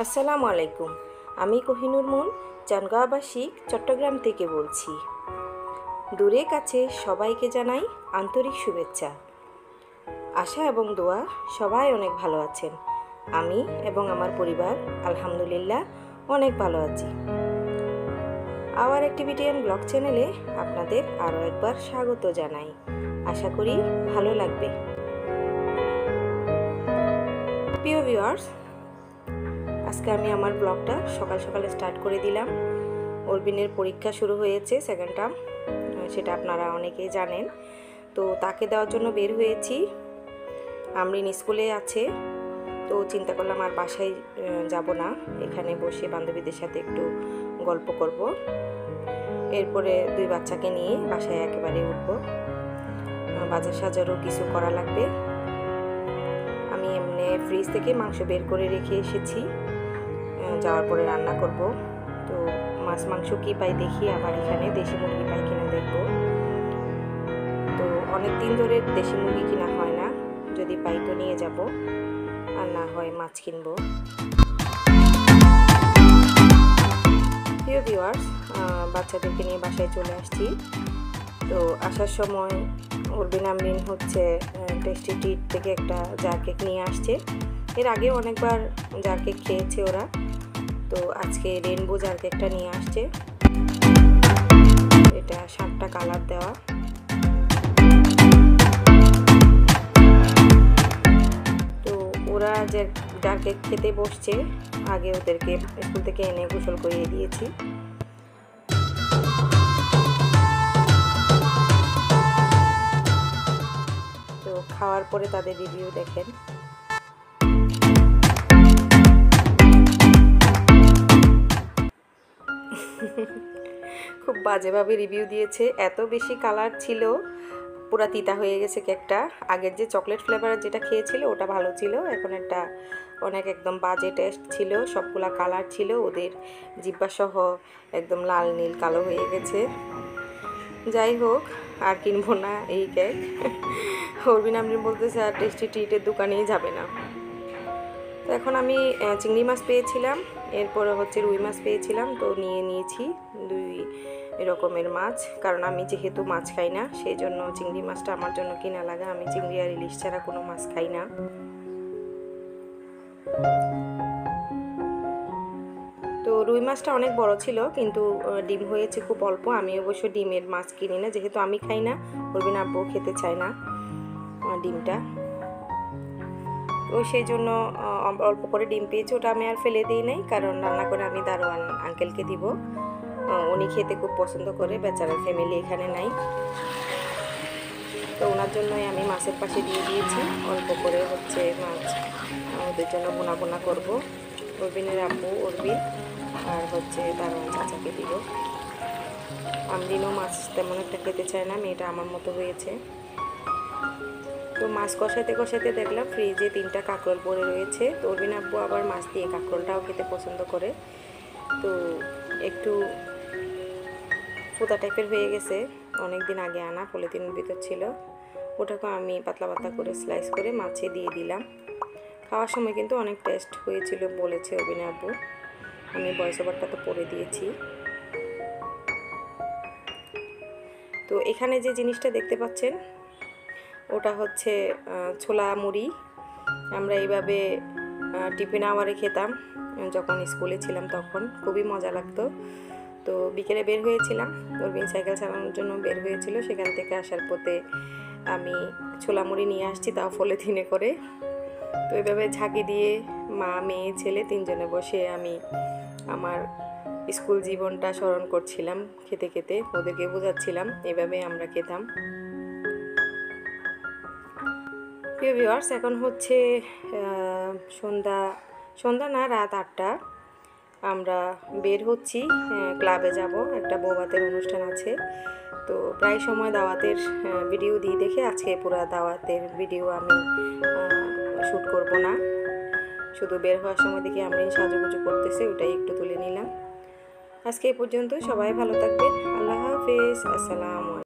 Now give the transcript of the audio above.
আসসালামু আলাইকুম। আমি কোহিনুর মুন চানগাঁওবাসী চট্টগ্রাম থেকে বলছি। দূরে কাছে সবাইকে জানাই আন্তরিক শুভেচ্ছা। আশা এবং দোয়া সবাই অনেক ভালো আছেন। আমি এবং আমার পরিবার আলহামদুলিল্লাহ অনেক ভালো আছি। আওয়ার অ্যাক্টিভিটি অ্যান্ড ব্লগ চ্যানেলে আপনাদের আরও একবার স্বাগত জানাই। আশা করি ভালো লাগবে। প্রিয় ভিউয়ার্স, আজকে আমি আমার ব্লগটা সকাল সকালে স্টার্ট করে দিলাম। অরবিনের পরীক্ষা শুরু হয়েছে, সেকেন্ড টার্ম, সেটা আপনারা অনেকেই জানেন। তো তাকে দেওয়ার জন্য বের হয়েছি। আমরিন স্কুলে আছে, তো চিন্তা করলাম আর বাসায় যাব না, এখানে বসে বান্ধবীদের সাথে একটু গল্প করব। এরপরে দুই বাচ্চাকে নিয়ে বাসায় একেবারে উঠবো। বাজার সাজারও কিছু করা লাগবে। আমি এমনি ফ্রিজ থেকে মাংস বের করে রেখে এসেছি, যাওয়ার পরে রান্না করব। তো মাছ মাংস কি পাই দেখি, আবার এখানে দেশি মুরগি পাই কিনা দেখব। তো অনেক দিন ধরে দেশি মুরগি কিনা হয় না, যদি পাই তো নিয়ে যাব, আর না হয় মাছ কিনবো। প্রিয় ভিউয়ার্স, বাচ্চাদেরকে নিয়ে বাসায় চলে আসছি। তো আসার সময় অরবিন আমরিন হচ্ছে টেস্টি ট্রিট থেকে একটা জার কেক নিয়ে আসছে। এর আগেও অনেকবার জার কেক খেয়েছে ওরা, তো আজকে রেনবো জার কেকটা নিয়ে আসছে। এটা 7টা কালার দেওয়া। তো ওরা যে জার কেক খেতে বসছে, আগে ওদেরকে স্কুল থেকে এনে গোসল করিয়ে দিয়েছি। তো খাওয়ার পরে তাদের রিভিউ দেখেন। খুব বাজেভাবে রিভিউ দিয়েছে। এত বেশি কালার ছিল, পুরা তিতা হয়ে গেছে কেকটা। আগের যে চকলেট ফ্লেভারের যেটা খেয়েছিল ওটা ভালো ছিল, এখন একটা অনেক একদম বাজে টেস্ট ছিল। সবগুলা কালার ছিল, ওদের জিব্বা সহ একদম লাল নীল কালো হয়ে গেছে। যাই হোক, আর কিনবো না এই কেক। অরবিন আমরিন বলতেছে আর টেস্টি ট্রিটের দোকানেই যাবে না। তো এখন আমি চিংড়ি মাছ পেয়েছিলাম, এরপরে হচ্ছে রুই মাছ পেয়েছিলাম, তো নিয়ে নিয়েছি 2 রকমের মাছ। কারণ আমি যেহেতু মাছ খাই না, সেই জন্য চিংড়ি মাছটা আমার জন্য কিনা লাগা। আমি চিংড়ি আর ইলিশ ছাড়া কোনো মাছ খাই না। তো রুই মাছটা অনেক বড় ছিল, কিন্তু ডিম হয়েছে খুব অল্প। আমি অবশ্য ডিমের মাছ কিনি না, যেহেতু আমি খাই না, অরবিন আব্বু খেতে চায় না ডিমটা। তো সেই জন্য অল্প করে ডিম পেয়েছি, ওটা আমি আর ফেলে দিই নাই, কারণ রান্না করে আমি দারোয়ান আঙ্কেলকে দিব। উনি খেতে খুব পছন্দ করে, বেচারার ফ্যামিলি এখানে নাই, তো ওনার জন্যই আমি মাছের পাশে দিয়ে দিয়েছি। অল্প করে হচ্ছে মাছ ওদের জন্য বোনা বোনা করবো। অরবিনের আব্বু অরবিন আর হচ্ছে দারোয়ান চাচাকে দিব। আমরিনও মাছ তেমন একটা খেতে চায় না, মেয়েটা আমার মতো হয়েছে। তো মাছ কষাতে কষাতে দেখলাম ফ্রিজে 3টা কাঁকরোল পড়ে রয়েছে। তো অরবিন আব্বু আবার মাছ দিয়ে কাঁকরোলটাও খেতে পছন্দ করে। তো একটু ফুটা টাইপের হয়ে গেছে, অনেক দিন আগে আনা, পলিথিনের ভিতর ছিল। ওটাকে আমি পাতলা পাতলা করে স্লাইস করে মাছে দিয়ে দিলাম। খাওয়ার সময় কিন্তু অনেক টেস্ট হয়েছিল বলেছে অরবিন আব্বু। আমি ভয়েস ওভারটা তো পড়ে দিয়েছি। তো এখানে যে জিনিসটা দেখতে পাচ্ছেন, ওটা হচ্ছে ছোলা মুড়ি। আমরা এইভাবে টিফিন আওয়ারে খেতাম যখন স্কুলে ছিলাম, তখন খুবই মজা লাগতো। তো বিকেলে বের হয়েছিলাম, অরবিন সাইকেল চালানোর জন্য বের হয়েছিল। সেখান থেকে আসার পথে আমি ছোলা মুড়ি নিয়ে আসছি, তাও পলিথিনে করে। তো এইভাবে ঝাঁকি দিয়ে মা মেয়ে ছেলে 3জনে বসে আমি আমার স্কুল জীবনটা স্মরণ করছিলাম খেতে খেতে, ওদেরকে বোঝাচ্ছিলাম এভাবে আমরা খেতাম। প্রিয় ভিউয়ার্স, এখন হচ্ছে সন্ধ্যা না, রাত 8টা। আমরা বের হচ্ছি, ক্লাবে যাব, একটা বৌভাতের অনুষ্ঠান আছে। তো প্রায় সময় দাওয়াতের ভিডিও দিই দেখে আজকে পুরো দাওয়াতের ভিডিও আমি শ্যুট করব না, শুধু বের হওয়ার সময় দেখি আমি সাজুগুজু করতেছে, ওটাই একটু তুলে নিলাম। আজকে এই পর্যন্ত, সবাই ভালো থাকবেন। আল্লাহ হাফেজ, আসসালামু আলাইকুম।